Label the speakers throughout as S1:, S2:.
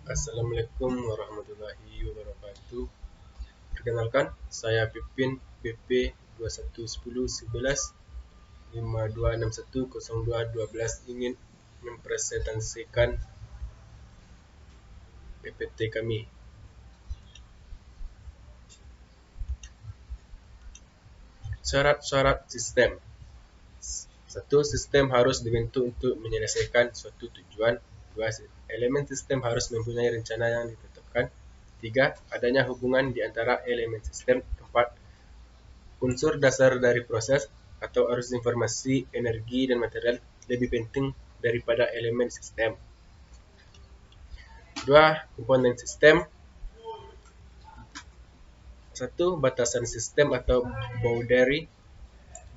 S1: Assalamualaikum warahmatullahi wabarakatuh. Perkenalkan, saya Pipin BP 21101152610212 ingin mempresentasikan PPT kami. Syarat-syarat sistem. 1. Sistem harus dibentuk untuk menyelesaikan suatu tujuan. 2. Elemen sistem harus mempunyai rencana yang ditetapkan. 3. Adanya hubungan di antara elemen sistem. 4. Unsur dasar dari proses atau arus informasi, energi, dan material lebih penting daripada elemen sistem. 2. Komponen sistem. 1. Batasan sistem atau boundary.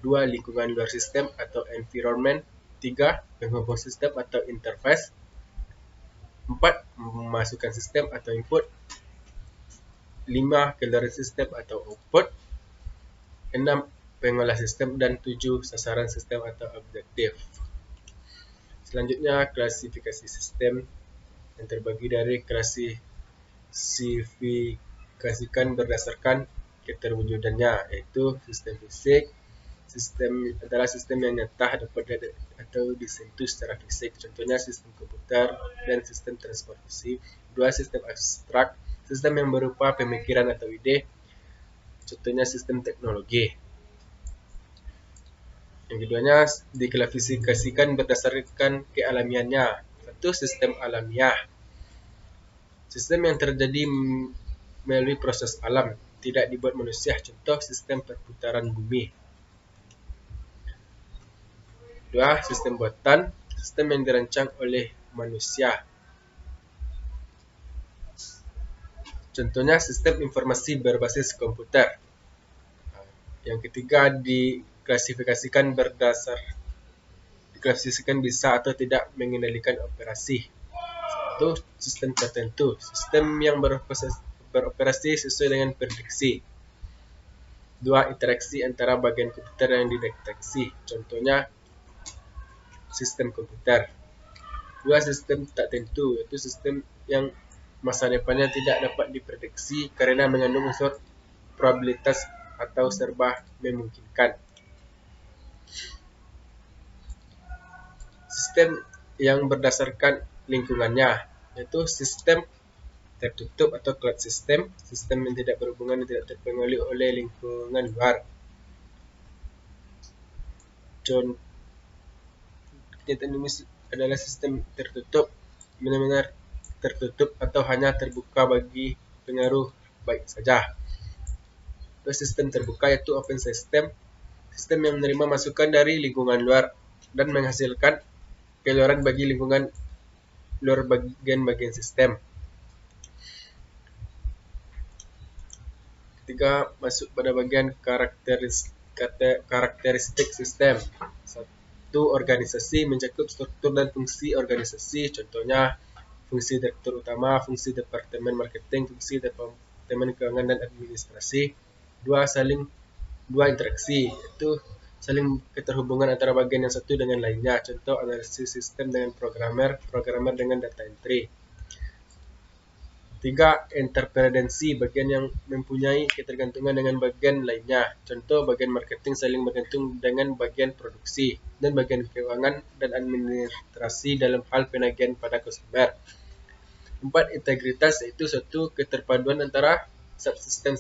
S1: 2. Lingkungan luar sistem atau environment. 3. Penghubung sistem atau interface. 4. Memasukkan sistem atau input. 5. Keluaran sistem atau output. 6. Pengolah sistem. Dan 7. Sasaran sistem atau objektif. Selanjutnya, klasifikasi sistem yang terbagi dari klasifikasikan berdasarkan keterwujudannya, yaitu sistem fisik. Sistem adalah sistem yang nyata dapat atau disentuh secara fisik, contohnya sistem komputer dan sistem transportasi. 2. Sistem abstrak, sistem yang berupa pemikiran atau ide, contohnya sistem teknologi. Yang keduanya diklasifikasikan berdasarkan kealamiannya. 1. Sistem alamiah, sistem yang terjadi melalui proses alam, tidak dibuat manusia, contoh sistem perputaran bumi. 2. Sistem buatan, sistem yang dirancang oleh manusia, contohnya sistem informasi berbasis komputer. Yang ketiga, diklasifikasikan bisa atau tidak mengendalikan operasi. 1. Sistem tertentu, sistem yang beroperasi sesuai dengan prediksi. 2. Interaksi antara bagian komputer yang dideteksi, contohnya sistem komputer. 2. Sistem tak tentu, yaitu sistem yang masa depannya tidak dapat diprediksi karena mengandung unsur probabilitas atau serba memungkinkan. Sistem yang berdasarkan lingkungannya, yaitu sistem tertutup atau closed system, sistem yang tidak berhubungan dan tidak terpengaruh oleh lingkungan luar. Contohnya adalah sistem tertutup, benar-benar tertutup atau hanya terbuka bagi pengaruh baik saja. Sistem terbuka yaitu open system, sistem yang menerima masukan dari lingkungan luar dan menghasilkan keluaran bagi lingkungan luar bagian-bagian sistem. Ketiga, masuk pada bagian karakteristik sistem. 1. Organisasi, mencakup struktur dan fungsi organisasi, contohnya fungsi direktur utama, fungsi departemen marketing, fungsi departemen keuangan dan administrasi. 2. Interaksi, yaitu saling keterhubungan antara bagian yang satu dengan lainnya, contoh analisis sistem dengan programmer dengan data entry. 3. Interdependensi, bagian yang mempunyai ketergantungan dengan bagian lainnya, contoh bagian marketing saling bergantung dengan bagian produksi, dan bagian keuangan dan administrasi dalam hal penagihan pada customer. 4. Integritas, yaitu suatu keterpaduan antara subsistem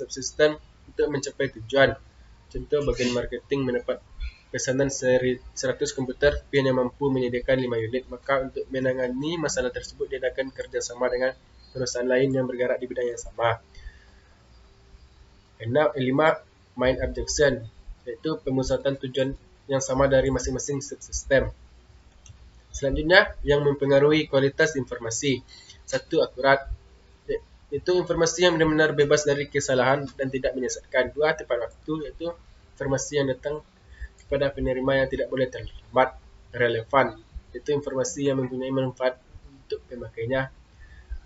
S1: untuk mencapai tujuan, contoh bagian marketing mendapat pesanan 100 komputer tapi hanya mampu menyediakan 5 unit, maka untuk menangani masalah tersebut dia akan kerjasama dengan perusahaan lain yang bergerak di bidang yang sama. 5. Main objection, yaitu pemusatan tujuan yang sama dari masing-masing subsistem. Selanjutnya, yang mempengaruhi kualitas informasi. 1. Akurat, itu informasi yang benar-benar bebas dari kesalahan dan tidak menyesatkan. 2. Tepat waktu, yaitu informasi yang datang kepada penerima yang tidak boleh terlambat. Relevan, itu informasi yang mempunyai manfaat untuk pemakainya.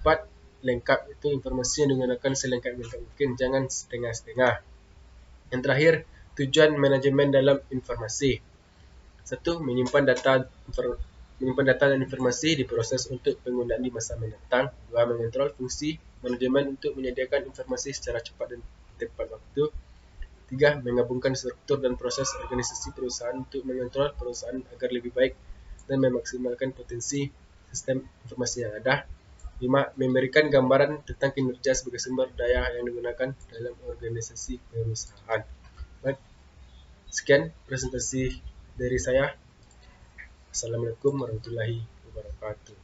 S1: 4. Lengkap, itu informasi yang digunakan selengkap mungkin, jangan setengah-setengah. Yang terakhir, tujuan manajemen dalam informasi. 1. Menyimpan data menyimpan data dan informasi diproses untuk penggunaan di masa mendatang. 2. Mengontrol fungsi manajemen untuk menyediakan informasi secara cepat dan tepat waktu. 3. Menggabungkan struktur dan proses organisasi perusahaan untuk mengontrol perusahaan agar lebih baik dan memaksimalkan potensi sistem informasi yang ada. 5. Memberikan gambaran tentang kinerja sebagai sumber daya yang digunakan dalam organisasi perusahaan. Baik, sekian presentasi dari saya. Assalamualaikum warahmatullahi wabarakatuh.